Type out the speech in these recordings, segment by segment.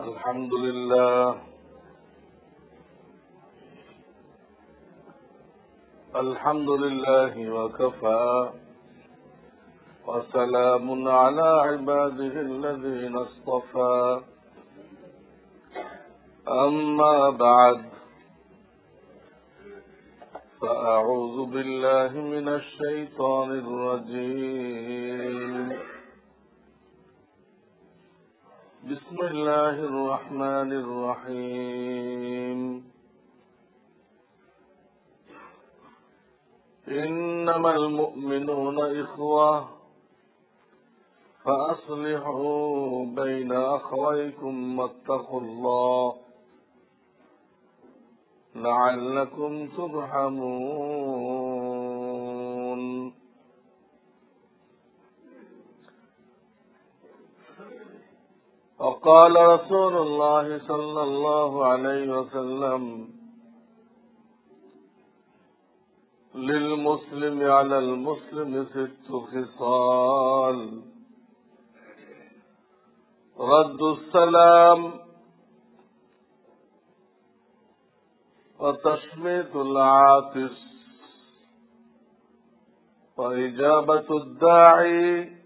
الحمد لله الحمد لله وكفى وسلام على عباده الذين اصطفى أما بعد فأعوذ بالله من الشيطان الرجيم بسم الله الرحمن الرحيم إنما المؤمنون إخوة فأصلحوا بين أخويكم واتقوا الله لعلكم ترحمون وقال رسول الله صلى الله عليه وسلم للمسلم على المسلم 6 خصال: رد السلام وتشميت العاطس وإجابة الداعي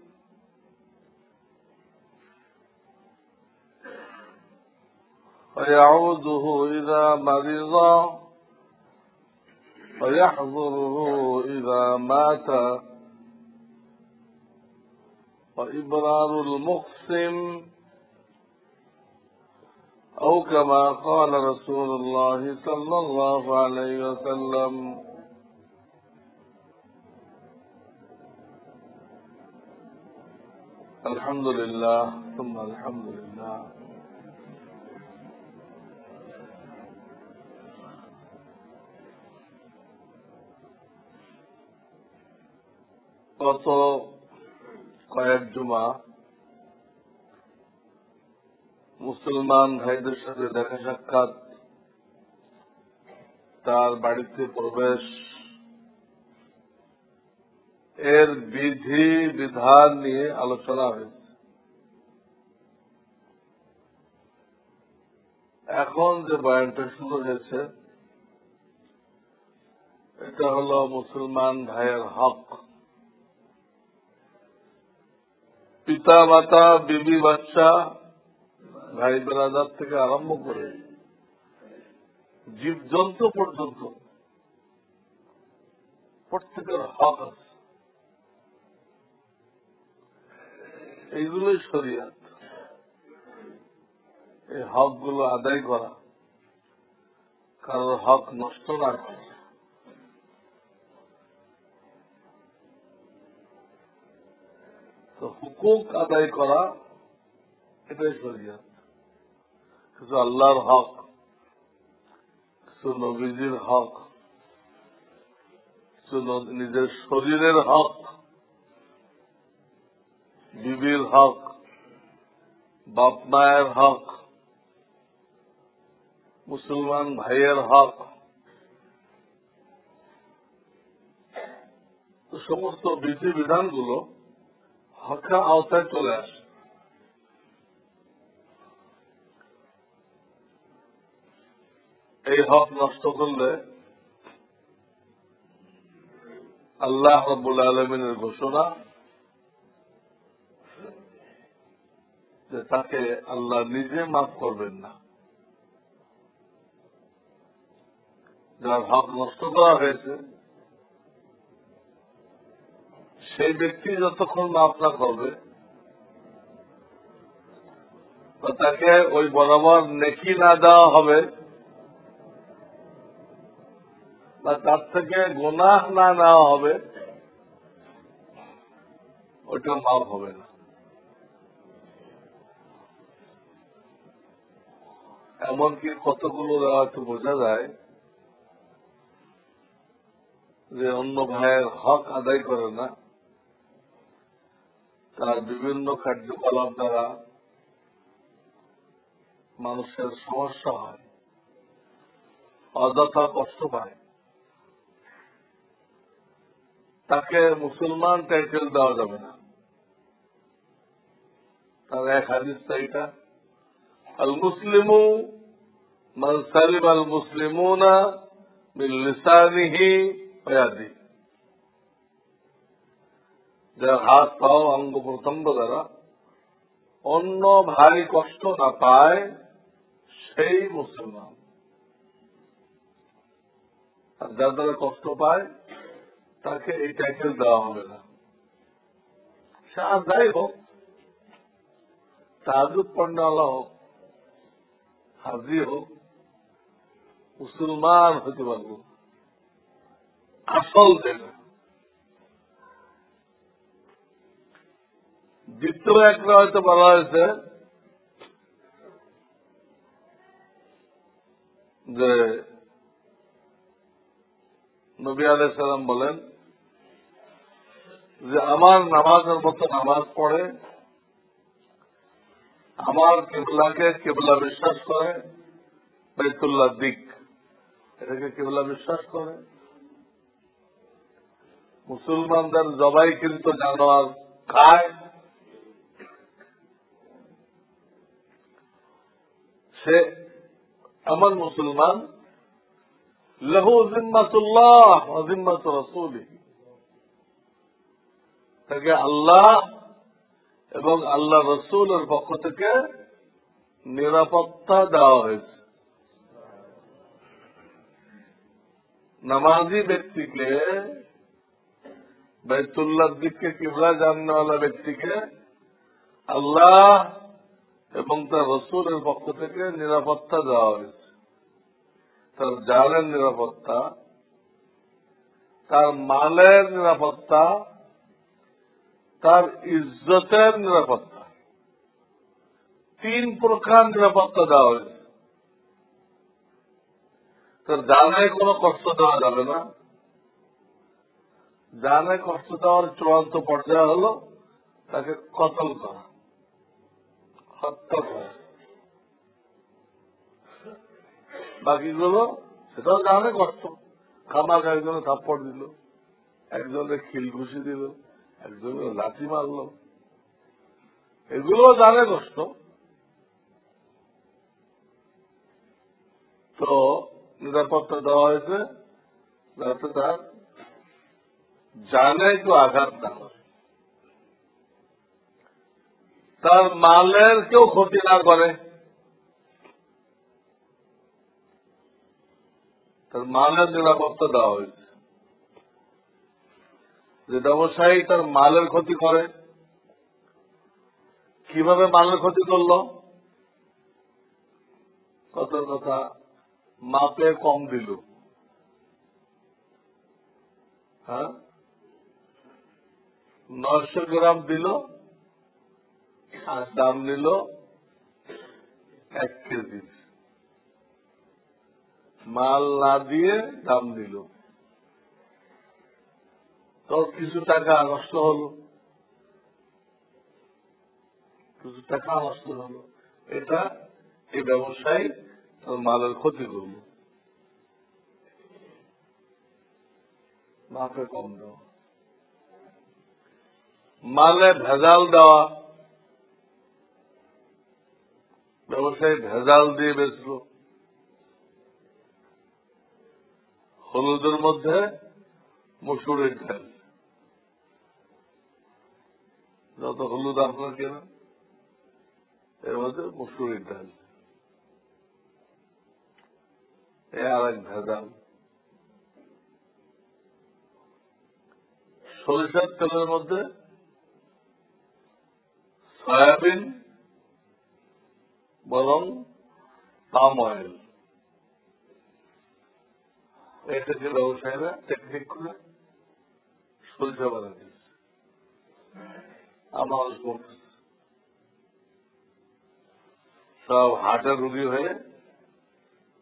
ويعوده إذا مرض ويحضره إذا مات وإبرار المقسم أو كما قال رسول الله صلى الله عليه وسلم. الحمد لله ثم الحمد لله। গত কয়েক জুমা মুসলমান ভাইদের সাথে দেখা সাক্ষাৎ, তার বাড়িতে প্রবেশ, এর বিধি বিধান নিয়ে আলোচনা হয়েছে। এখন যে বয়ানটা শুরু হয়েছে এটা হলো মুসলমান ভাইয়ের হক। পিতা মাতা, বিবি, বাচ্চা, ভাই বেরাদার থেকে আরম্ভ করে জীবজন্তু পর্যন্ত প্রত্যেকের হক আছে। এইগুলোই শরিয়াত। এই হকগুলো আদায় করা, কারোর হক নষ্ট না করা। তো হুকুক আদায় করা এটাই শরিয়াত। কিছু আল্লাহর হক, কিছু নবীজির হক, কিছু নিজের শরীরের হক, বিবির হক, বাপ মায়ের হক, মুসলমান ভাইয়ের হক, তো সমস্ত বিধি বিধানগুলো হকের আওতায় চলে আসে। এই হক নষ্ট করলে আল্লাহ রাব্বুল আলামিনের ঘোষণা যে তাকে আল্লাহ নিজে মাফ করবেন না। যার হক নষ্ট করা হয়েছে সেই ব্যক্তি যতক্ষণ মাফ না করবে বা তাকে ওই বরাবর নেকি না দেওয়া হবে বা তার থেকে গুনাহ না নেওয়া হবে, ওইটা মাফ হবে না। এমনকি কতগুলো রাত বোঝা যায় যে অন্য ভাইয়ের হক আদায় করে না, তার বিভিন্ন কার্যকলাপ দ্বারা মানুষের সমস্যা হয়, অযথা কষ্ট পায়। তাকে মুসলমান টাইটেল দেওয়া যাবে না। তার এক হাদিস এইটা আল মুসলিমু মান সালিম আল মুসলিমুনা মিন লিসানিহি ওয়া ইয়াদিহি, যার হাত পাও অঙ্গ প্রত্যঙ্গ দ্বারা অন্য ভাই কষ্ট না পায় সেই মুসলমান। আর যার দ্বারা কষ্ট পায় তাকে এই টাইটেল দেওয়া হবে না। সে আর যাই হোক, তাহাজ্জুদ পড়নেওয়ালা হোক, হাজি হোক, মুসলমান হতে পারব আসল যেটা। দ্বিতীয় একটা হয়তো বলা হয়েছে যে নবী আলাইহিস সালাম বলেন যে আমার নামাজের মতো নামাজ পড়ে, আমার কিবলাকে কিবলা বিশ্বাস করে, বাইতুল্লাহ দিক এটাকে কিবলা বিশ্বাস করে, মুসলমানদের জবাইকৃত জানোয়ার খায়, সে এমন মুসলমান লাহু জিম্মাতুল্লাহ ওয়া জিম্মাতু রাসূলিহি, তাকে আল্লাহ এবং আল্লাহ রসুলের পক্ষ থেকে নিরাপত্তা দেওয়া হয়েছে। নামাজি ব্যক্তিকে, বাইতুল্লাহর দিককে কিবলা জাননেওয়ালা ব্যক্তিকে আল্লাহ এবং তার রসুলের পক্ষ থেকে নিরাপত্তা দেওয়া হয়েছে। তার জানের নিরাপত্তা, তার মালের নিরাপত্তা, তার ইজ্জতের নিরাপত্তা, 3 প্রকার নিরাপত্তা দেওয়া হয়েছে। তার জানে কোনো কষ্ট দেওয়া যাবে না। জানে কষ্ট দেওয়ার চূড়ান্ত পর্যায়ে হল তাকে কতল করা, হত্যা করা। বাকিগুলো সেটাও জানে কষ্ট। খামাক একজনে থাপ্পড় দিল, একজনে খিল ঘুষি দিল, একজনে লাঠি মারল, এগুলো জানে কষ্ট। তো নিরাপত্তা দেওয়া হয়েছে যাতে তার জানে কেউ আঘাত না করে, তার মালের কেউ ক্ষতি না করে, তার মালের নিরাপত্তা দেওয়া হয়েছে। যে ব্যবসায়ী তার মালের ক্ষতি করে, কিভাবে মালের ক্ষতি করলো? কত কথা, মাপে কম দিল, হ্যাঁ, 900 গ্রাম দিল আর দাম নিল 1 কেজি। মাল না দিয়ে দাম দিল, তো কিছু টাকা নষ্ট হলো, কিছু টাকা নষ্ট হলো। এটা এই ব্যবসায়ী তার মালের ক্ষতি করল। মাপে কম দেওয়া, মালে ভেজাল দেওয়া, ব্যবসায়ী ভেজাল দিয়ে বেচল। হলুদের মধ্যে মসুরের ডাল, যত হলুদ আপনার কেনা এর মধ্যে মসুরের ডাল, এ আর এক ভেজাল। সরিষার তেলের মধ্যে সয়াবিন বরং পাম অয়েল, এটাকে ব্যবসায়ীরা টেকনিক করে সরিষা বানা দিচ্ছে। আমার সব হার্টের রোগী হয়ে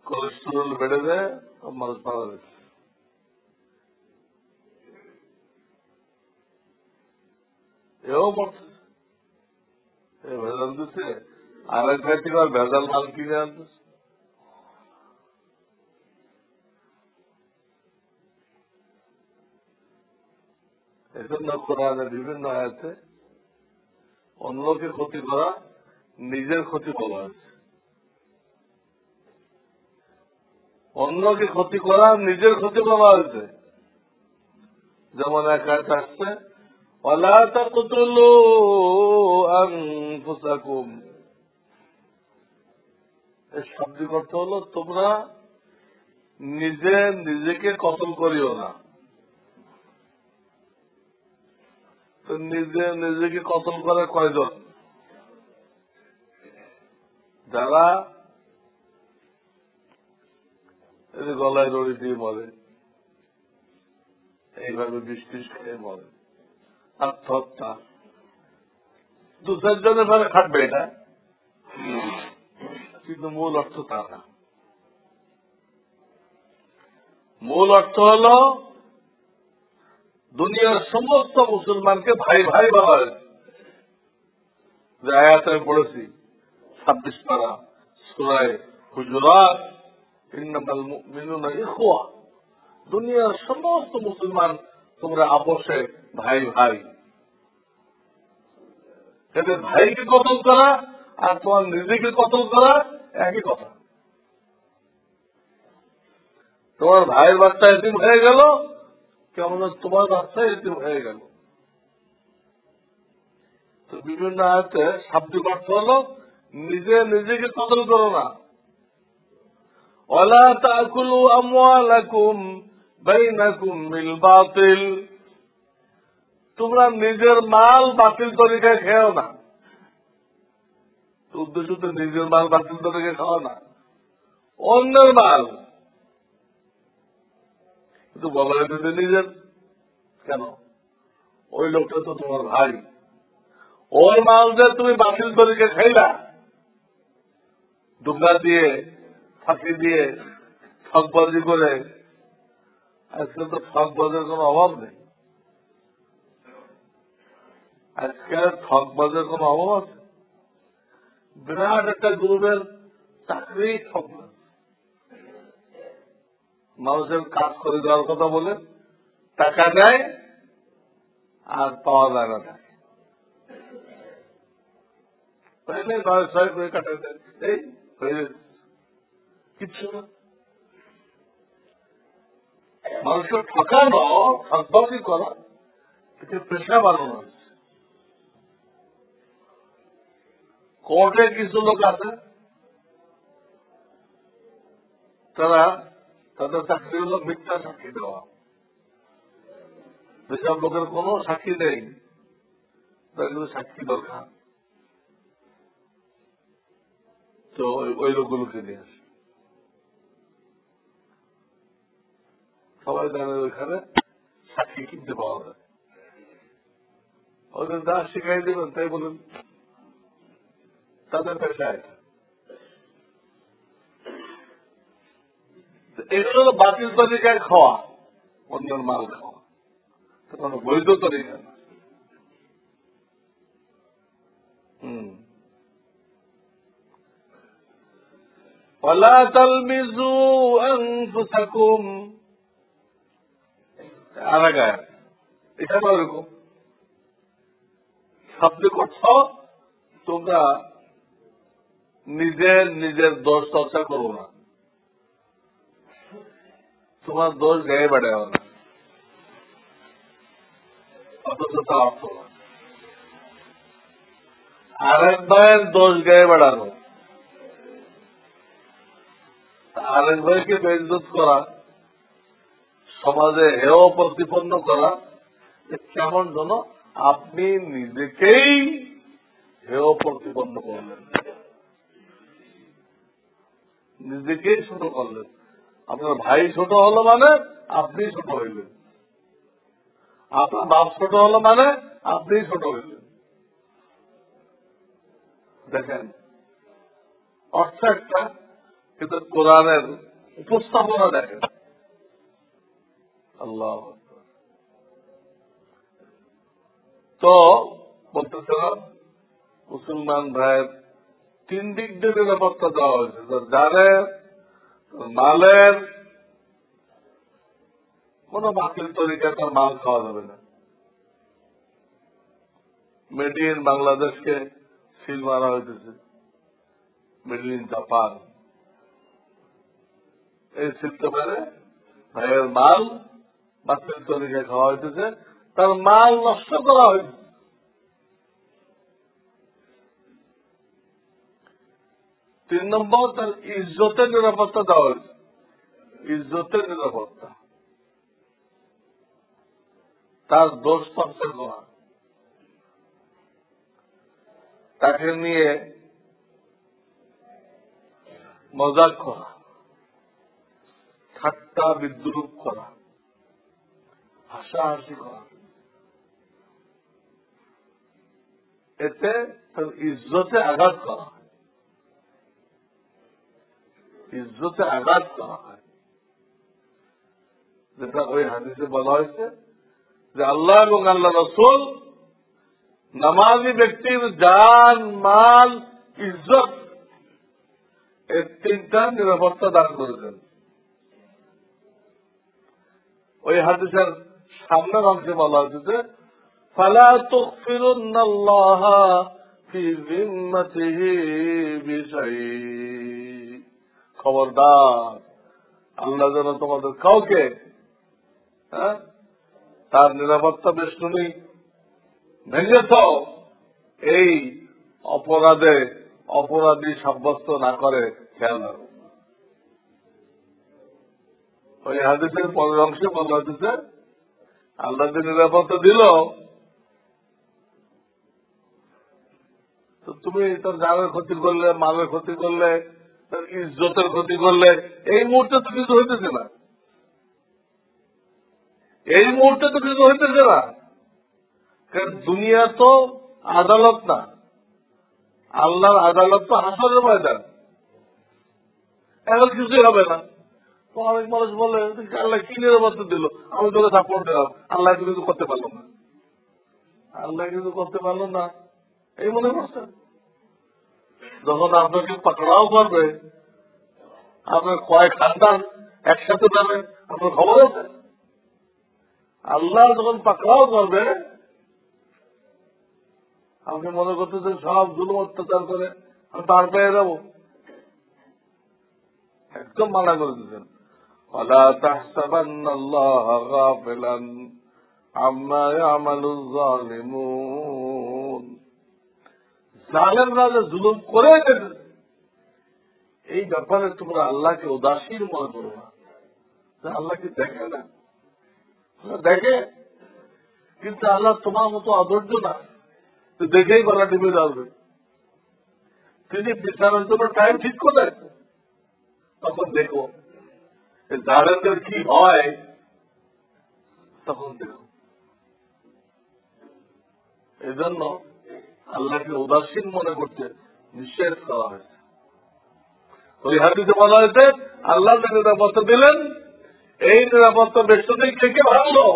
কোলেস্টেরল বেড়ে যায়, সব মানুষ মারা যাচ্ছে। এও পড়ছে, ভেজাল দিচ্ছে, আর এক জায়গা থেকে ভেজাল মাল কিনে আনতেছে। এজন্য কোরআনের বিভিন্ন আয়াতে অন্যকে ক্ষতি করা নিজের ক্ষতি বলা হয়েছে। অন্যকে ক্ষতি করা নিজের ক্ষতি করা হয়েছে। যেমন এক আয়াত আসছে, ওয়ালা তাকতুলু আনফুসাকুম, এর শাব্দিক অর্থ হল তোমরা নিজে নিজেকে কতল করিও না। তো নিজে নিজেকে কতল করে কয়জন? যারা গলায় দড়ি দিয়ে মরে, এইভাবে বৃষ্টিস খেয়ে মরে, আত্মহত্যা, দু চারজনের ভাবে খাটবে এটা, কিন্তু মূল অর্থ তা না। মূল অর্থ হল দুনিয়ার সমস্ত মুসলমানকে ভাই ভাই বলা হয়েছে। যে আয়াত আমি পড়েছি 26 পারা সূরায়ে হুজুরাত, ইন্নামাল মুমিনুনা ইখওয়া, দুনিয়ার সমস্ত মুসলমান তোমরা আপোষে ভাই ভাই। এদের ভাইকে কতল করা আর তোমার নিজেকে কতল করা একই কথা। তোমার ভাইয়ের বাচ্চা এতিম হয়ে গেল, কেমন তোমার বাচ্চা এতিম হয়ে গেল। তো বিভিন্ন আয়াতে শাব্দিক অর্থ হল নিজে নিজেকে কতল করো না। ওয়ালা তাকুলু আমওয়ালাকুম বাইনাকুম বিল বাতিল, তোমরা নিজের মাল বাতিল তরিকায় খেও না। উদ্দেশ্য তো নিজের মাল বাতিল তরিকায় খাও না, অন্যের মাল। কিন্তু বলা হয়েছে নিজের কেন? ওই লোকটা তো তোমার ভাই, ওর মাল যে তুমি বাতিল তরিকায় খাইলা, দুর্গা দিয়ে, ফাঁকি দিয়ে, ঠকবাজি করে। আজকে তো ঠকবাজের কোন অভাব নেই। আজকে ঠকবাজের কোন অভাব আছে? বিরাট একটা গ্রুপের চাকরি ঠকবাজ, মানুষের কাজ করে দেওয়ার কথা বলে টাকা দেয় আর পাওয়া যায় না। টাকা তাইলে 9-6 করে কাটা দেয়, এই হয়ে কিচ্ছু না। মানুষের ঠকানো, ঠকবাজি করা, এতে পেশা বানানো হয়েছে। কোর্টে কিছু লোক আছে, তারা তাদের চাকরি হল মিথ্যা সাক্ষী দেওয়া। যেসব লোকের কোন সাক্ষী নেই, তাদের সাক্ষী দরকার, তো ওই লোকগুলোকে নিয়ে আসে। সবাই জানে ওইখানে সাক্ষী কিনতে পাওয়া যায়। ওদের যা শিখাই দেবেন তাই বলুন, তাদের পেশায়। এগুলো হলো বাতিল তরিকায় খাওয়া, অন্যের মাল খাওয়া, কোনো বৈধ তরিকা না। ওয়ালা তালমিজু আনফুসাকুম, আর এক আয়াত, এখানে ওরকম শাব্দিক অর্থ, তোমরা নিজের নিজের দোষ চর্চা করো না, তোমার দোষ গায়ে বেড়াও না, অথচ তা অর্থ না। আরেক ভাইয়ের দোষ গায়ে বেড়ানো, আরেক ভাইকে বেইজ্জত করা, সমাজে হেয় প্রতিপন্ন করা, কেমন যেন আপনি নিজেকেই হেয় প্রতিপন্ন করলেন, নিজেকেই ছোট করলেন। আপনার ভাই ছোট হলো মানে আপনি ছোট হইলেন, আপনার বাপ ছোট হলো মানে আপনি ছোট হইলেন। দেখেন, অর্থ একটা, কিন্তু কোরআনের উপস্থাপনা দেখেন। আল্লাহ তো বলতেছিলাম, মুসলমান ভাইয়ের 3 দিক দিয়ে নিরাপত্তা দেওয়া হয়েছে। জানের, মালের, কোন বাতিল তরিকায় তার মাল খাওয়া যাবে না। মেড ইন বাংলাদেশকে সিল মারা হইতেছে, মেড ইন জাপান, এই ছিলতে পারে ভাইয়ের মাল বাতিল তরিকে খাওয়া হইতেছে, তার মাল নষ্ট করা হয়েছে। তিন নম্বর, তার ইজ্জতের নিরাপত্তা দেওয়া হয়েছে। ইজ্জতের নিরাপত্তা, তার দোষ সংশয় করা, তাকে নিয়ে মজাক করা, ঠাট্টা বিদ্রুপ করা, হাসাহাসি করা, এতে তার ইজ্জতে আঘাত করা হয়। ইজ্জতে আঘাত করা হয়, যেটা ওই হাদিসে বলা হয়েছে যে আল্লাহ এবং আল্লাহ রসুল নামাজি ব্যক্তির জান, মাল, ইজ্জত এর তিনটা নিরাপত্তা দান করেছেন। ওই হাদিসের সামনের অংশে বলা হয়েছে ফালা তুগফিরুন্নাল্লাহ ফি যিম্মাতিহি বিশাইই, খবরদার আল্লাহ যেন তোমাদের কাউকে তার নিরাপত্তা বেষ্টনী ভেঙেছ এই অপরাধী সাব্যস্ত না করে খেয়াল রাখো। ওই হাদিসের পরের অংশে বলা হচ্ছে আল্লাহ যে নিরাপত্তা দিল, তো তুমি তার জানের ক্ষতি করলে, মালের ক্ষতি করলে, তার ইজ্জতের ক্ষতি করলে, এই মুহূর্তে তো কিছু হইতেছে না। এই মুহূর্তে তো কিছু হইতেছে না, কারণ দুনিয়া তো আদালত না, আল্লাহর আদালত তো হাসরের ময়দান। এখন কিছুই হবে না। তো অনেক মানুষ বলে আল্লাহ কি নিরাপত্তা দিল, আমি তোকে সাপোর্ট দিলাম, আল্লাহ কিছু করতে পারলো না, আল্লাহ কিছু করতে পারলো না, এই মনে করছেন। যখন আপনাকে পাকড়াও করবে, আপনার কয়েক খানদান একসাথে যাবে, আপনার খবর আছে। আল্লাহ যখন পাকড়াও করবে, আপনি মনে করতেছেন সব জুলুম অত্যাচার করে আমি পার পেয়ে যাবো, একদম মানা করে দিচ্ছেন। ওয়ালা তাহসাবান্নাল্লাহা গাফিলান আম্মা ইয়ামালুয যালিমুন, জালেমরা যে জুলুম করে গেছে এই ব্যাপারে তোমরা আল্লাহকে উদাসীন মনে করো না। আল্লাহ কি দেখে না? দেখে, কিন্তু আল্লাহ তোমার মতো অধৈর্য না, দেখেই গলা টিপে যাবে। তিনি বিচারের জন্য টাইম ঠিক করে, তখন দেখো জালেমদের কি হয়, তখন দেখো। এই জন্য আল্লাহকে উদাসীন মনে করতে নিষেধ করা হয়েছে। ওই হাদিসে বলা হয়েছে আল্লাহ যে নিরাপত্তা দিলেন, এই নিরাপত্তা বেষ্টনী কে কে ভাঙলো,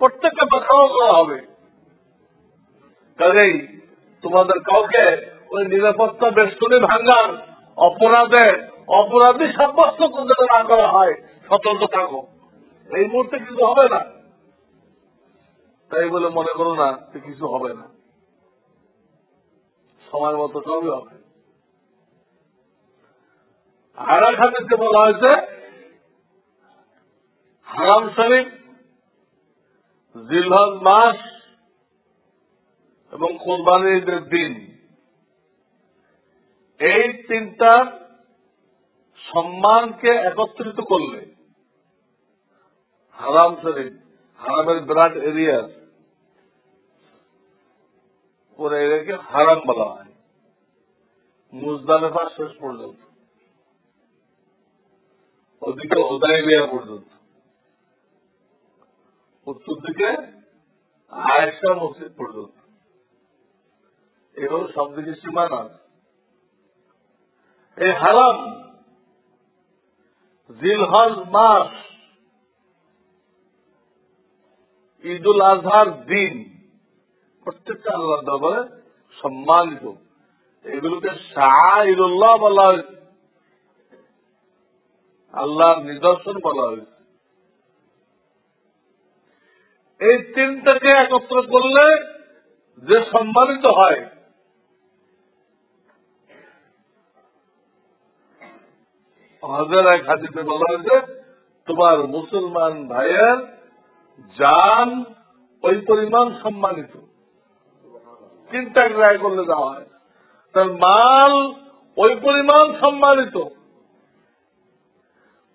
প্রত্যেককে পাকড়াও করা হবে। কাজেই তোমাদের কাউকে ওই নিরাপত্তা বেষ্টনী ভাঙার অপরাধী সাব্যস্ত করতে না করা হয়, সতর্ক থাকো। এই মুহূর্তে কিছু হবে না, তাই বলে মনে করো না যে কিছু হবে না, সময় মতো সবই হবে। আর এক হাদিসে বলা হয়েছে হারাম শরীফ, জিলহজ মাস এবং কোরবানির ঈদের দিন, এই তিনটা সম্মানকে একত্রিত করলে হারাম শরীফ, হারামের বিরাট এরিয়া, পুরো এরিয়াকে হারাম বলা হয়, মুজদালিফা শেষ পর্যন্ত, ওদিকে হুদায়বিয়া পর্যন্ত, উত্তর দিকে আয়েশা মসজিদ পর্যন্ত, এগুলো সব দিকে সীমানা। এই হারাম জিলহজ মাস, ঈদুল আজহার দিন, প্রত্যেকটা আল্লাহ দরবারে সম্মানিত। এগুলোকে শাআইরুল্লাহ বলা হয়েছে, আল্লাহর নিদর্শন বলা হয়েছে। এই তিনটাকে একত্র করলে যে সম্মানিত হয়, হজের এক হাদিসে বলা হয়েছে তোমার মুসলমান ভাইয়ের জান ওই পরিমাণ সম্মানিত। চিন্তা রায় করলে দেওয়া হয়, তার মাল ওই পরিমাণ সম্মানিত,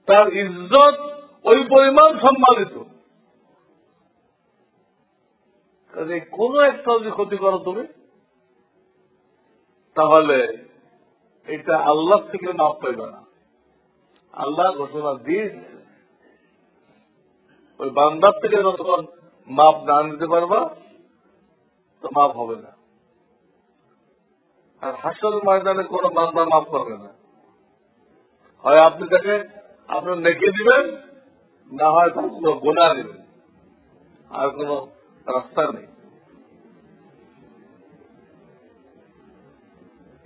তার ইজ্জত ওই পরিমাণ সম্মানিত। কোন একটা যদি ক্ষতি করো তুমি, তাহলে এটা আল্লাহ থেকে মাপ পাইবে না। আল্লাহ ঘোষণা দিয়েছে ওই বান্দার থেকে যতক্ষণ মাপ না নিতে পারবা তো মাপ হবে না। আর হাসরের ময়দানে কোনো বান্দা মাফ করবে না। হয় আপনি তাকে আপনার নেকি দিবেন, না হয় তার কোনো গোনা দিবেন, আর কোন রাস্তা নেই।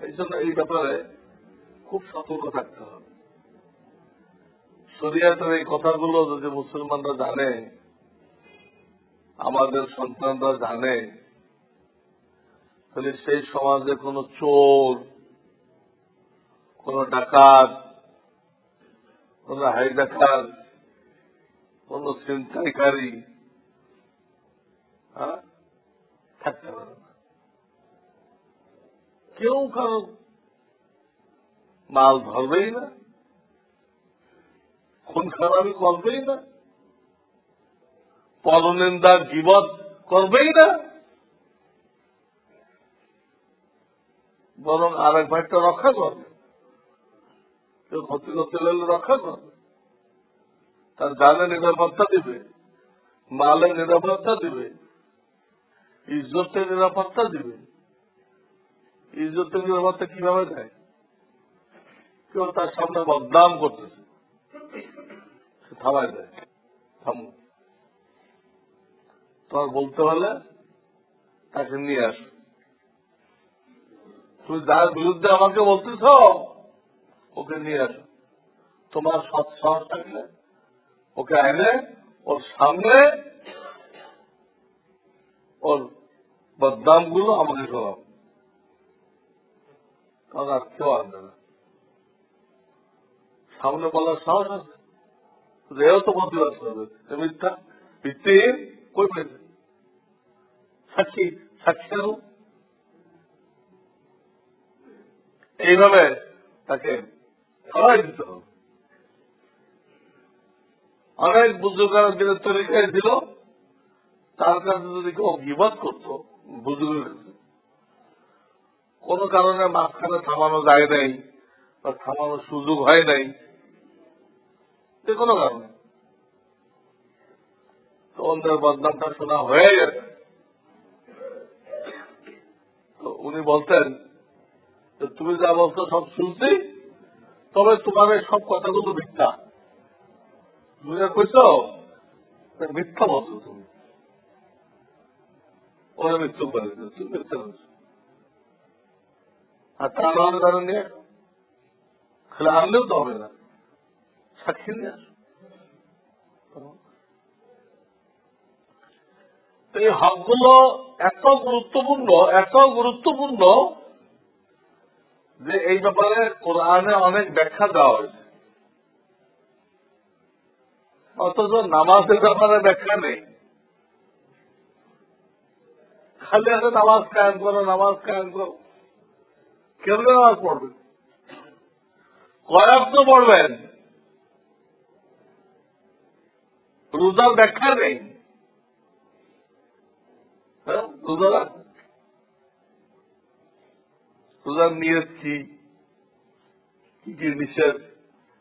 এই জন্য এই ব্যাপারে খুব সতর্ক থাকতে হবে। শরিয়াতের এই কথাগুলো যদি মুসলমানরা জানে, আমাদের সন্তানরা জানে, তাহলে সেই সমাজে কোন চোর, কোন ডাকাত, কোন হাইজাকার, কোন ছিনতাইকারী থাকতে পারে না। কেউ কারো মাল ধরবেই না, খুন খারাপি করবেই না, পরনিন্দা গীবত করবেই না, বরং আরেক ভাইটা রক্ষা করবে। কেউ ক্ষতি করতে লাগলে রক্ষা করবে, তার জানে নিরাপত্তা দিবে, মালে নিরাপত্তা দিবে, ইজ্জতের নিরাপত্তা দিবে। ইজ্জতের নিরাপত্তা কিভাবে দেয়? কেউ তার সামনে বদনাম করতেছে, সে থামায় দেয়, থামো, তোমার বলতে হলে তাকে নিয়ে আসো। তুমি যার বিরুদ্ধে আমাকে বলতেছ ওকে নিয়ে আসো। তোমার সৎ সাহস থাকলে ওকে এনে ওর সামনে ওর বদনাম গুলো আমাকে শোনাও, কারণ আর কেউ আসবে না। সামনে বলার সাহস আছে, এও তো প্রতিবাদ করবে মিথ্যা ভিত্তিহীন, কই পেয়েছে সাক্ষী, সাক্ষী আরো এইভাবে তাকে সরাই দিতে হবে। অনেক বুজুর্গের দিনের তরিকায় ছিল, তার কাছে যদি কেউ গীবত করত, বুজুর্গের কাছে কোন কারণে মাঝখানে থামানো যায় নাই বা থামানোর সুযোগ হয় নাই, যে কোনো কারণে, তো ওদের বদনামটা শোনা হয়ে গেছে। তো উনি বলতেন তুমি যা বলছো সব শুনছি, তবে তোমার এই সব কথাগুলো মিথ্যা। তুমি যা কইছ মিথ্যা বলছো, তুমি ওরা মৃত্যু করে তুমি মিথ্যা বলছো। আর তার কারণ নিয়ে খেলে আনলেও তো হবে না, সাক্ষী নিয়ে আসো। এই হকগুলো এত গুরুত্বপূর্ণ, এত গুরুত্বপূর্ণ যে এই ব্যাপারে কোরআনে অনেক ব্যাখ্যা দেওয়া হয়েছে, অথচ নামাজের ব্যাপারে ব্যাখ্যা নেই। খালি আছে নামাজ কায়েম করো, নামাজ কায়েম করো। কেন নামাজ পড়বেন? কয়েক তো পড়বেন, রোজার ব্যাখ্যা নেই। রোজার নিয়ত কি, কি কি নিষেধ,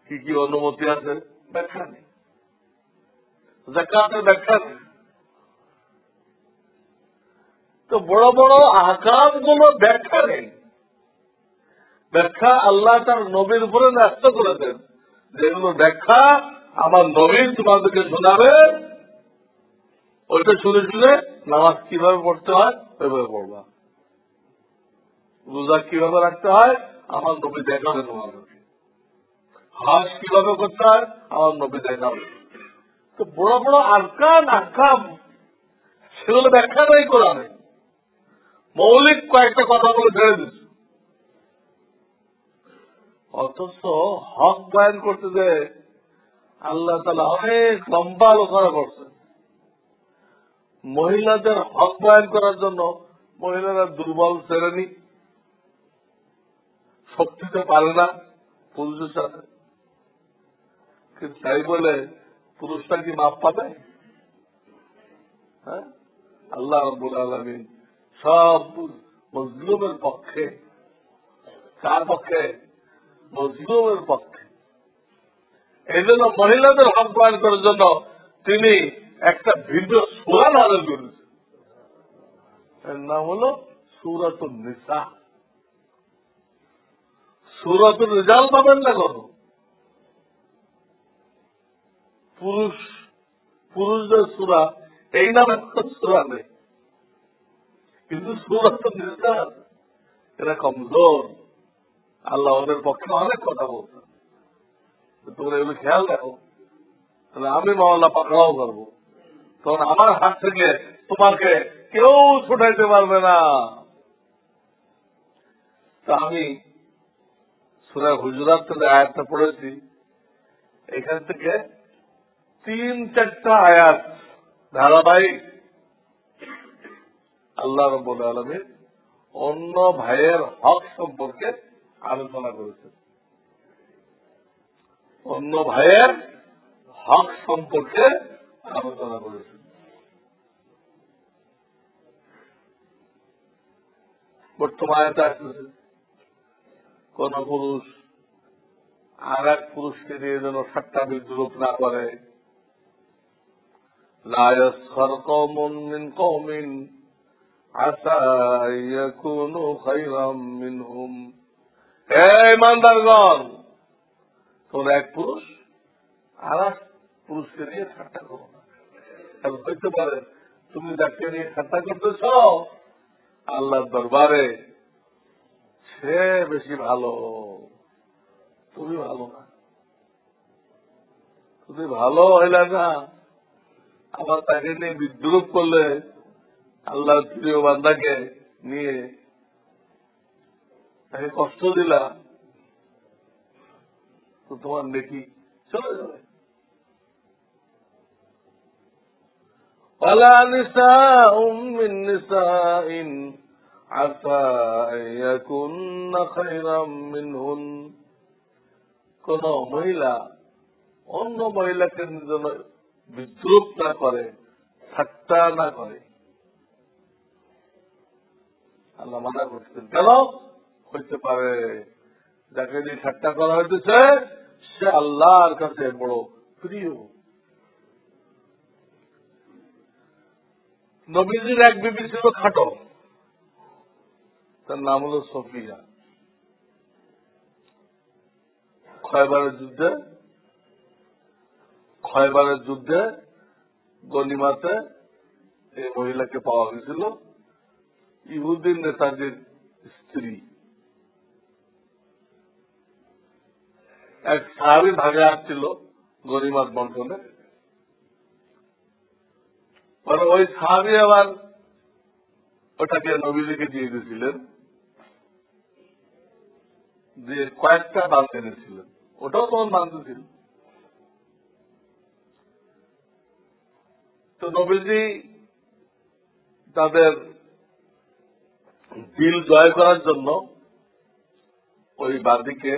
কি কি অনুমতি আছে, ব্যাখ্যা নেই। যাকাতের ব্যাখ্যা নেই। তো বড় বড় আহকাম গুলো ব্যাখ্যা নেই। ব্যাখ্যা আল্লাহ তার নবীর উপরে ন্যস্ত করেছেন, যেগুলো ব্যাখ্যা আমার নবী তোমাদেরকে শোনাবে, ওইটা শুনে শুনে নামাজ কিভাবে পড়তে হয় ওইভাবে পড়বা, রোজা কিভাবে রাখতে হয় আমার নবী দেখাবে তোমাদেরকে, হজ কিভাবে করতে হয় আমার নবী দেখাবে। তো বড় বড় আরকান আহকাম সেগুলো ব্যাখ্যা নেই কোরআনে, মৌলিক কয়েকটা কথা বলে ছেড়ে দিচ্ছে। অথচ হক বয়ান করতে যে আল্লাহ তাআলা অনেক লম্বা আলোচনা করছেন। মহিলাদের হক বয়ান করার জন্য মহিলারা দুর্বল শ্রেণী, শক্তিতে পারে না পুরুষের সাথে, কিন্তু তাই বলে পুরুষটা কি মাপ পাবে? হ্যাঁ, আল্লাহ রাব্বুল আলামিন সব মজলুমের পক্ষে। কার পক্ষে? মজলুমের পক্ষে। এই জন্য মহিলাদের হক বয়ান করার জন্য তিনি একটা ভিন্ন সূরা নাযিল করেছেন। এর নাম হল সূরাতুন নিসা। সূরাতুল রিজাল পাবেন না কত? পুরুষদের সূরা এই নামে সূরা নেই, কিন্তু সূরাতুন নিসা এরা কমজোর। আল্লাহ ওদের পক্ষে অনেক কথা বলছেন। তোমরা এগুলো খেয়াল রাখো, তাহলে আমি মাওলা পাকড়াও করবো, তখন আমার হাত থেকে তোমাকে কেউ ছুটাইতে পারবে না। তা আমি সূরা হুজুরাত থেকে আয়াতটা পড়েছি, এখান থেকে 3-4টা আয়াত ধারাবাহিক আল্লাহ রাব্বুল আলামিন অন্য ভাইয়ের হক সম্পর্কে আলোচনা করেছেন। অন্য ভাইয়ের হক সম্পর্কে আলোচনা করেছেন। বর্তমানে এটা আসতেছে, কোন পুরুষ আর এক পুরুষকে দিয়ে যেন ঠাট্টা বিদ্রুপ না করে। লা ইয়াসখার কওমুন মিন কওমিন আসা আইয়াকুনু খায়রাম মিনহুম। হে ইমানদারগণ, তোমরা এক পুরুষ আর এক পুরুষকে নিয়ে ঠাট্টা করো না। এখন হইতে পারে তুমি যাকে নিয়ে ঠাট্টা করতেছ আল্লাহর দরবারে সে বেশি ভালো, তুমি ভালো না। তুমি ভালো হইলে না, আবার তাকে নিয়ে বিদ্রুপ করলে আল্লাহর প্রিয় বান্দাকে নিয়ে তাকে কষ্ট দিলা, তো তোমার নেকি চলে যাবে। ওয়ালা নিসাউম মিন নিসাইন আসা আইয়াকুন্না খায়রাম মিনহুন। কোন মহিলা অন্য মহিলাকে যেন বিদ্রুপ না করে, ঠাট্টা না করে। আল্লাহ মানা করছেন, কেন? হইতে পারে যাকে নিয়ে ঠাট্টা করা হইতেছে সে আল্লাহর কাছে বড় প্রিয়। নবীজির এক বিবি ছিল খাটো, তার নাম হল সফিয়া। খয়বারের যুদ্ধে গনিমাতে এই মহিলাকে পাওয়া গেছিল, ইহুদিন নেতাজির স্ত্রী। এক সাহাবী ভাগে আসছিল গনিমাত বন্টনে, পরে ওই সাহাবী আবার ওটাকে নবীজিকে দিয়ে দিয়েছিলেন, যে কয়েকটা দান এনেছিলেন, ওটাও তখন বাঁধতেছিল। তো নবীজি তাদের দিল জয় করার জন্য ওই বাদীকে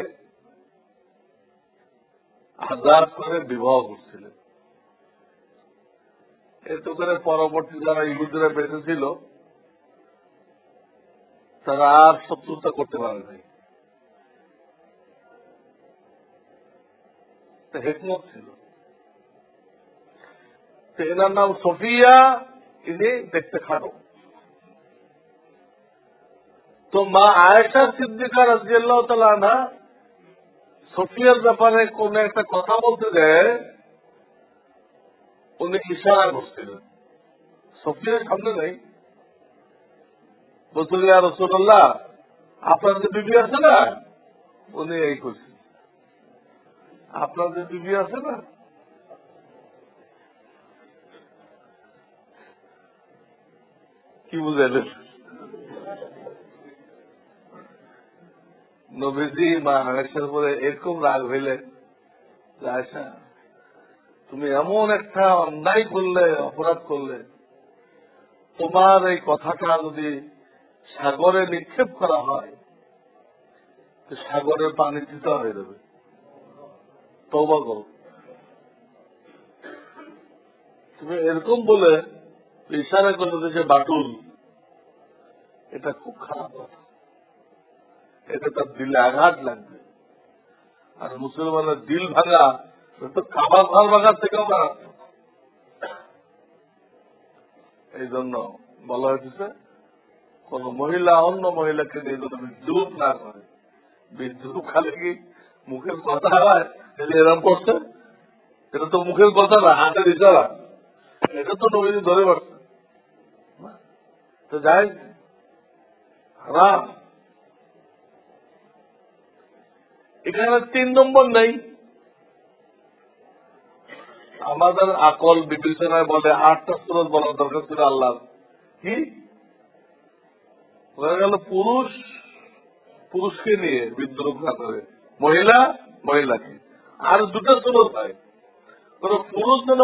আজাদ করে বিবাহ করছিলেন। এতে করে পরবর্তী যারা ইহুদিরা বেঁচে ছিল তারা আর শত্রুতা করতে পারে নাই। হিকমত ছিল। এনার নাম সফিয়া, ইনি দেখতে খাটো। তো মা আয়েশা সিদ্দিকা রাদিয়াল্লাহু তাআলা আনহা সফিয়ার ব্যাপারে কোন একটা কথা বলতে দেয়, উনি ইশারা করছিলেন। সফিয়ার সামনে নেই, বলছিল ইয়া রাসূলুল্লাহ আপনার যে বিবি আছে না, উনি এই করছেন, আপনার যে বিবি আছে না, কি বুঝাইলেন? নবীজি মা আয়েশার উপরে এরকম রাগ হইলে, আয়েশা তুমি এমন একটা অন্যায় করলে, অপরাধ করলে, তোমার এই কথাটা যদি সাগরে নিক্ষেপ করা হয় তো সাগরের পানি তিতা হয়ে যাবে। তওবা করো। তুমি এরকম বলে ইশারা করলে যে বাটুল, এটা খুব খারাপ কথা, এটা তার দিলে আঘাত লাগবে। আর মুসলমানের দিল ভাঙা তো কাবার ঘর ভাঙার থেকেও খারাপ। এই জন্য বলা হয়েছে কোন মহিলা অন্য মহিলাকে নিয়ে যেন বিদ্রুপ না করে। বিদ্রুপ খালে কি মুখের কথা হয়? এরম করছে, এটা তো মুখের কথা না, হাতের ইশারা। এটা তো নবীজি ধরে পারছে তো যাই হারাম। এখানে 3 নম্বর নেই। আমাদের আকল বিবেচনায় বলে 8টা সূরা বলার দরকার ছিল আল্লাহ। কি হয়ে গেল? পুরুষ পুরুষকে নিয়ে বিদ্রুপ না করে, মহিলা মহিলাকে। আর 2টা সূরা পায়, কোন পুরুষ যেন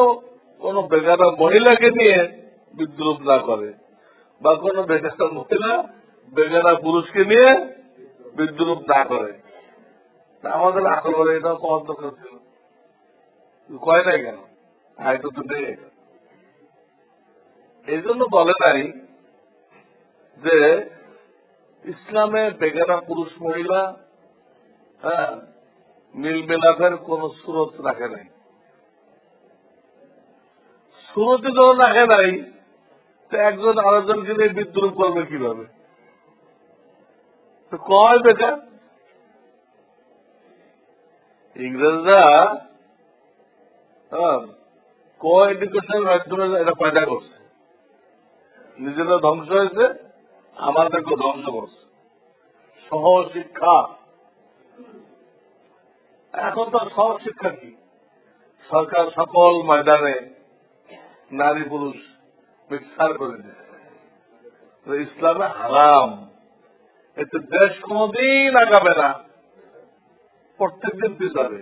কোন বেগানা মহিলাকে নিয়ে বিদ্রুপ না করে, বা কোন বেগানা মহিলা বেগানা পুরুষকে নিয়ে বিদ্রুপ না করে। আমাদের আকল বলে এটা কত দরকার ছিল, কয় নাই কেন? আয়তো তো নেই। এই জন্য বলে নাই যে ইসলামে বেগানা পুরুষ মহিলা মিল মেলাপের কোন সুরত রাখে নাই। সুরতে যখন রাখে নাই তো একজন আরেকজনকে নিয়ে বিদ্রুপ করবে কিভাবে? তো কয় বেকার ইংরেজরা কো এডুকেশনের মাধ্যমে এটা পয়দা করছে, নিজেরা ধ্বংস হয়েছে, আমাদেরকে ধ্বংস করছে। সহশিক্ষা। এখন তো সহশিক্ষা কি? সরকার সকল ময়দানে নারী পুরুষ মিক্সার করে দিচ্ছে। ইসলামে হারাম, এতে দেশ কোনদিন আগাবে না, প্রত্যেকদিন পিছাবে,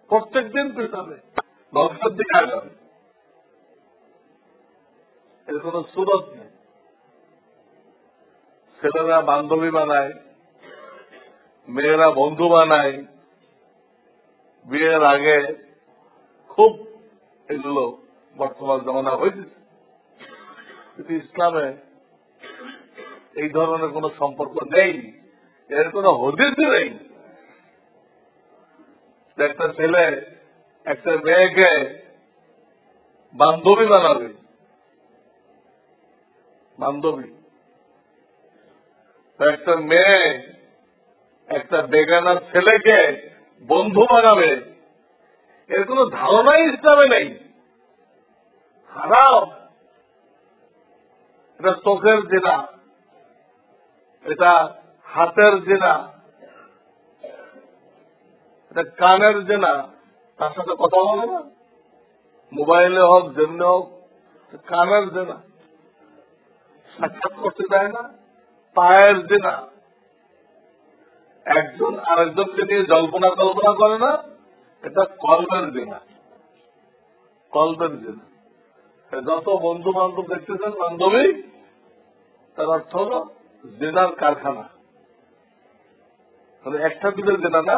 প্রত্যেকদিন পিছাবে, ধ্বংসের দিকে আগাবে। এর কোন সুরত নেই। ছেলেরা বান্ধবী বানায়, মেয়েরা বন্ধু বানায়, বিয়ের আগে খুব এগুলো বর্তমান জমানা হয়েছে। কিন্তু ইসলামে এই ধরনের কোন সম্পর্ক নেই, এর কোন হদিস নেই। একটা ছেলে একটা মেয়েকে বান্ধবী বানাবে, বান্ধবী। একটা মেয়ে একটা বেগানা ছেলেকে বন্ধু বানাবে, এর কোন ধারণাই ইসলামে নেই। হারাম। এটা চোখের জিনা, এটা হাতের জিনা, এটা কানের জিনা। তার সাথে কথা বলে না, মোবাইলে হোক যেমনি হোক, কানের জিনা। সাক্ষাৎ করতে দেয় না, পায়ের জিনা। একজন আরেকজনকে নিয়ে জল্পনা কল্পনা করে না, এটা কলবের জিনা, কলবের জিনা। যত বন্ধু বান্ধব দেখতেছেন বান্ধবী, তার অর্থ হল জিনার কারখানা। মানে একটা দিনের জিনা না,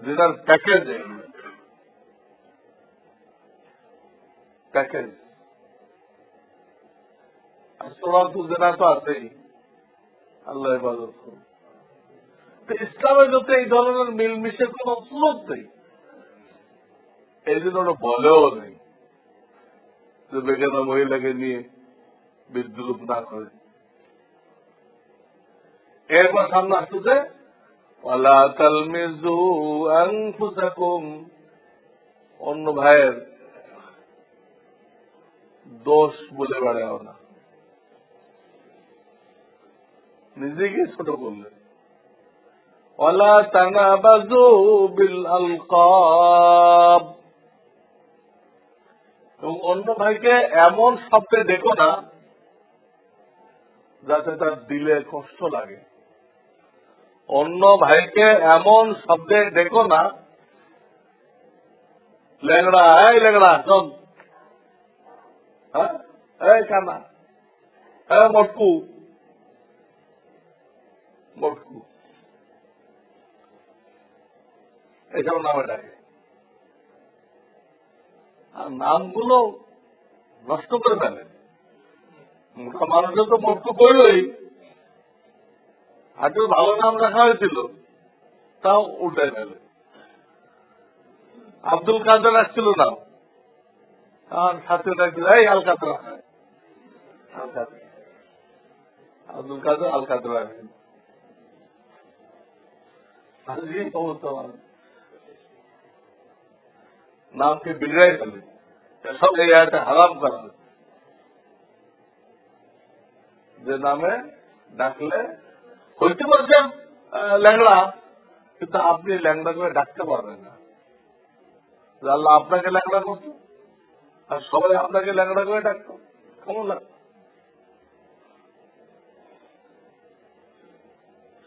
জিনার প্যাকেজ, প্যাকেজ। আর তোমার তো জিনা তো আছেই, আল্লাহ ইবাদত করুন। তো ইসলামে যাতে এই ধরনের মিলমিশে কোন সুযোগ নেই, এই জন্য ওরা বলেও নেই যে বেগানা মহিলাকে নিয়ে বিদ্রুপ না করে। এরপর সামনে আসতেছে ওয়ালা তালমিজু আনফুসাকুম, অন্য ভাইয়ের দোষ বলে বেড়াও না, নিজেকে ছোট করলেন। ওয়ালা তানাবাজু বিল আলকাব, এবং অন্য ভাইকে এমন শব্দে দেখো না যাতে তার দিলে কষ্ট লাগে। অন্য ভাইকে এমন শব্দে দেখো না, ল্যাংড়া, এই ল্যাংড়া শোন, হ্যাঁ, এই কানা, মটকু মটকু, এইসব নামে ডাকে। আর নামগুলো নষ্ট করে ফেলে। মোটা মানুষের তো মটকু করলই, আজকে ভালো নাম রাখা হয়েছিল তাও উল্টে ফেলে। আব্দুল কাদের রাখছিল নাম, আর সাথে রাখছিল এই আল কাতরা, আব্দুল কাদের আল কাতরা রাখছিল। নামকে বিগড়াই ফেলে, সব এই একটা হারাম করা যে নামে ডাকলে হইতে পারছেন ল্যাংড়া, কিন্তু আপনি ল্যাংড়া করে ডাকতে পারবেন না। আল্লাহ আপনাকে ল্যাংড়া করত আর সবাই আপনাকে ল্যাংড়া করে ডাকত, কেমন লাগতো?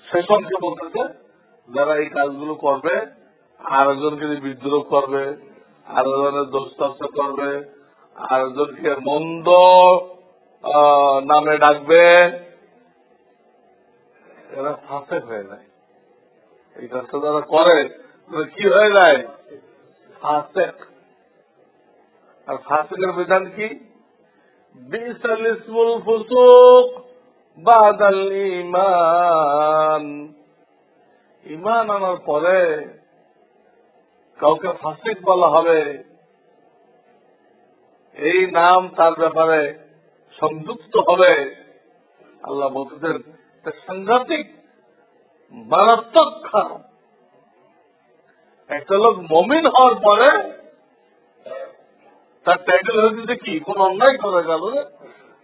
সেসবকে বলতেছে যারা এই কাজগুলো করবে, আরেকজনকে বিদ্রোহ করবে, আরেকজনের দোষত্ব করবে, আরেকজনকে মন্দ নামে ডাকবে, এরা ফাঁসেক হয়ে যায়। এই কাজটা যারা করে কি হয়ে যায়? ফাঁসেক। আর ফাঁসেকের বিধান কি? বিসাল ইসমুল ফুসুক বাদাল ঈমান। ঈমান আনার পরে কাউকে ফাসিক বলা হবে, এই নাম তার ব্যাপারে সংযুক্ত হবে। আল্লাহ বলতেছেন সাংঘাতিক মারাত্মক খারাপ। একটা লোক মমিন হওয়ার পরে তার টাইটেল হইতেছে কি? কোন অন্যায় করে গেল,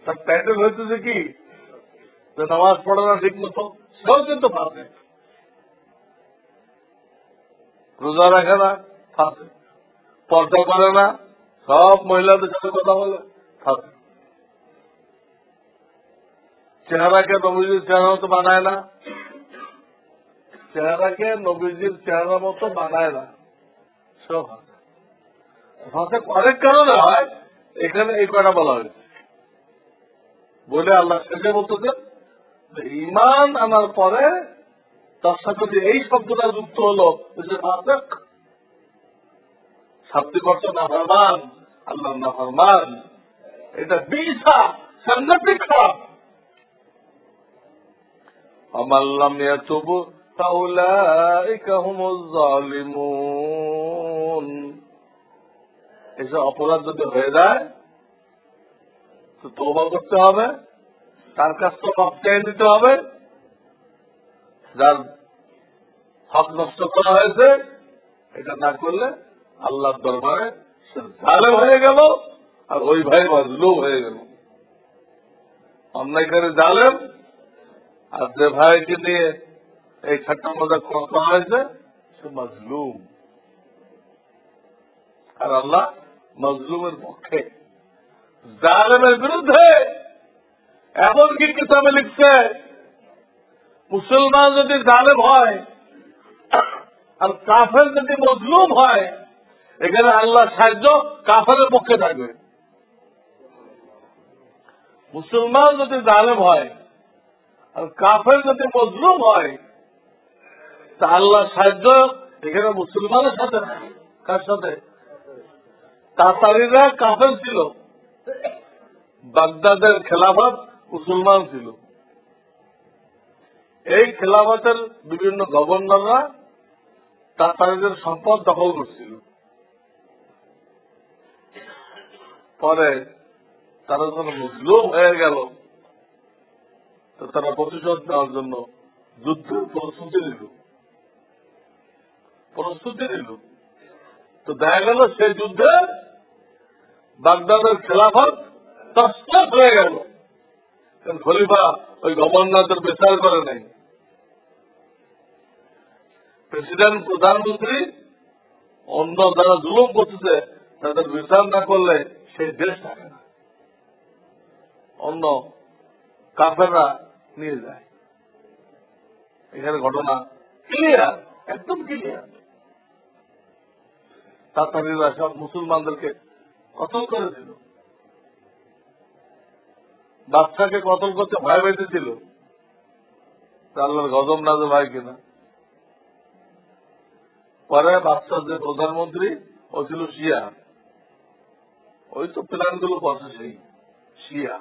তার টাইটেল হইতেছে কি? যে নামাজ পড়ে না ঠিক মতো, সেও কিন্তু পারবে। রোজা রাখে না, ফাঁসে। পর্দা করে না, সব মহিলাদের সাথে কথা বলে, ফাঁসে। চেহারাকে নবীজির চেহারা মতো বানায় না, চেহারাকে নবীজির চেহারা মতো বানায় না, সব ফাঁসে। অনেক কারণে হয়, এখানে এই কয়টা বলা হয়েছে বলে আল্লাহ শেষে বলতেছেন ঈমান আনার পরে তার সাথে যে এই শব্দটা যুক্ত হলো, ফাসেক, শাব্দিক অর্থ নাফরমান, আল্লাহ নাফরমান, এটা বিশা সাংঘাতিক খারাপ। আমাল্লাম ইয়াতুবু ফাউলাইকা হুমুজ জালিমুন। এসব অপরাধ যদি হয়ে যায় তো তওবা করতে হবে, তার কাছ থেকে হক চেয়ে নিতে হবে। যার হক নষ্ট করা হয়েছে এটা না করলে আল্লাহর দরবারে সে জালেম হয়ে গেল, আর ওই ভাই মাজলুম হয়ে গেল। অন্যায়কারী জালেম, আর যে ভাইকে নিয়ে এই ঠাট্টা মজাক করা হয়েছে সে মাজলুম। আর আল্লাহ মাজলুমের পক্ষে, জালেমের বিরুদ্ধে। এমনকি কিতাবে লিখছে মুসলমান যদি জালেম হয় আর কাফের যদি মজলুম হয়, এখানে আল্লাহ সাহায্য কাফেরের পক্ষে থাকবে। মুসলমান যদি জালেম হয় আর কাফের যদি মজলুম হয়, তা আল্লাহ সাহায্য এখানে মুসলমানের সাথে নাই। কার সাথে? তাতারিরা কাফের ছিল, বাগদাদের খেলাফত মুসলমান ছিল। এই খেলাফতের বিভিন্ন গভর্নররা তাতারিদের সম্পদ দখল করছিল। পরে তারা যখন মজলুম হয়ে গেল, তো তারা প্রতিশোধ নেওয়ার জন্য যুদ্ধের প্রস্তুতি নিল। তো দেখা গেল সেই যুদ্ধে বাগদাদের খেলাফত তছনছ হয়ে গেল। খলিফা ওই গভর্নরদের বিচার করে নাই। প্রেসিডেন্ট, প্রধানমন্ত্রী অন্য যারা জুলুম করতেছে তাদের বিচার না করলে সেই দেশ থাকে না, অন্য কাফেররা নিয়ে যায়। এখানে ঘটনা ক্লিয়ার, একদম ক্লিয়ার। তাতারিরা সব মুসলমানদেরকে কতল করে দিল, বাচ্চাকে কতল করতে ভয় পেয়েছিল, আল্লাহর গজব নাযিল হয় কিনা। পরে বাচ্চার যে প্রধানমন্ত্রী ও ছিল শিয়া, ওই তো প্ল্যান গুলো করছে সেই শিয়া।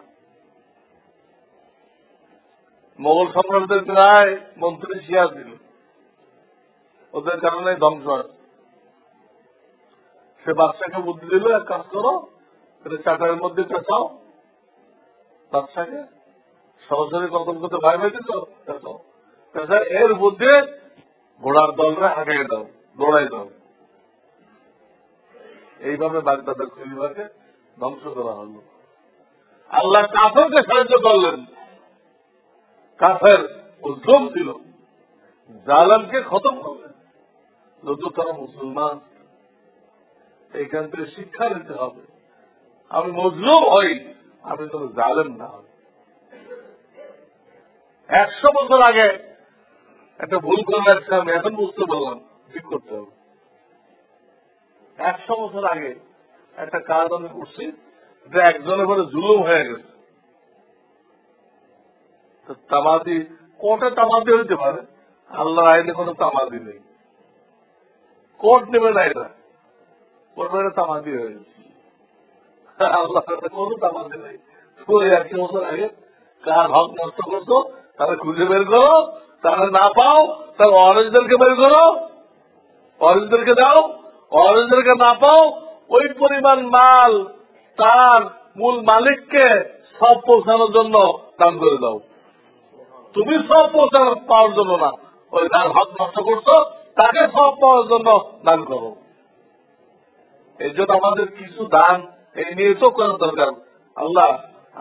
মোগল সম্রাটদের প্রায় মন্ত্রী শিয়া ছিল, ওদের কারণে ধ্বংস হয়। সে বাচ্চাকে বুদ্ধি দিল, এক কাজ করো, চাটার মধ্যে পেঁচাও, বাচ্চাকে সরাসরি কতল করতে ভয় পেয়েছিল, পেঁচাও, এর বুদ্ধি ঘোড়ার দলরে আগে দাও, দৌড়াই দাও। এইভাবে বাগদাদের খলিফাকে ধ্বংস করা হল। আল্লাহ কাফেরকে সাহায্য করলেন, কাফের উদ্যম ছিল, জালেমকে খতম করলেন। যদি তারা মুসলমান, এখান থেকে শিক্ষা নিতে হবে, আমি মজলুম হই, আমি তো জালেম না হই। 100 বছর আগে একটা ভুল করে রাখছে, আমি এখন বুঝতে পারলাম, ঠিক করতে হবে। 100 বছর আগে একটা কাজ আমি করছি, এটা একজনের পরে জুলুম হয়ে গেছে। তামাদি কোর্টে তামাদি হইতে পারে, আল্লাহর আইনে কোনো তামাদি নেই, কোর্ট নেবে না, এটা কোর্টের তামাদি হয়ে গেছে। আল্লাহ কোনো তামাদি নেই। 100 বছর আগে কার হক নষ্ট করতো তারা খুঁজে বের করো, তারা না পাও তার অরেঞ্জদেরকে বের করো, অরেঞ্জদেরকে দাও, অরেঞ্জদেরকে না পাও ওই পরিমাণ মাল তার মূল মালিককে সব পৌঁছানোর জন্য দান করে দাও। তুমি সব পৌঁছানো পাওয়ার জন্য না, ওই যার হক নষ্ট করছো তাকে সব পাওয়ার জন্য দান করো। এই জন্য আমাদের কিছু দান এই নিয়ে তো করার দরকার। আল্লাহ,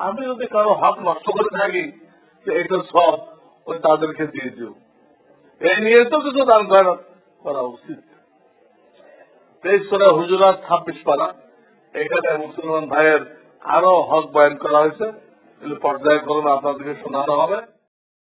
আমি যদি কারো হক নষ্ট করে থাকি, এটা সব ওই তাদেরকে দিয়ে দিও, এই নিয়ে তো কিছু দান করা উচিত। 23 সূরা হুজুরাত 26 পারা, এখানে মুসলমান ভাইয়ের আরো হক বয়ান করা হয়েছে, পর্যায়ক্রমে আপনাদেরকে শোনানো হবে।